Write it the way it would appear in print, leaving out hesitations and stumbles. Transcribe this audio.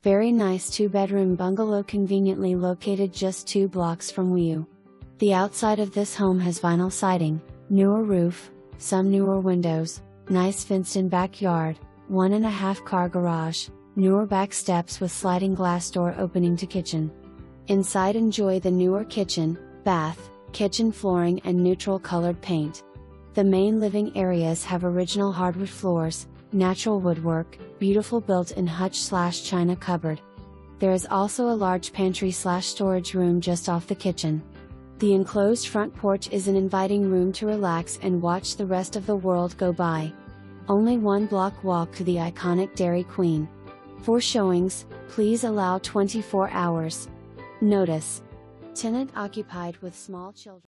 Very nice 2-bedroom bungalow conveniently located just 2 blocks from you. The outside of this home has vinyl siding, newer roof, some newer windows, nice fenced-in backyard, 1.5 car garage, newer back steps with sliding glass door opening to kitchen. Inside enjoy the newer kitchen, bath, kitchen flooring and neutral colored paint. The main living areas have original hardwood floors, natural woodwork, beautiful built-in hutch/china cupboard. There is also a large pantry/storage room just off the kitchen. The enclosed front porch is an inviting room to relax and watch the rest of the world go by. Only 1 block walk to the iconic Dairy Queen. For showings, please allow 24 hours. Notice: tenant occupied with small children.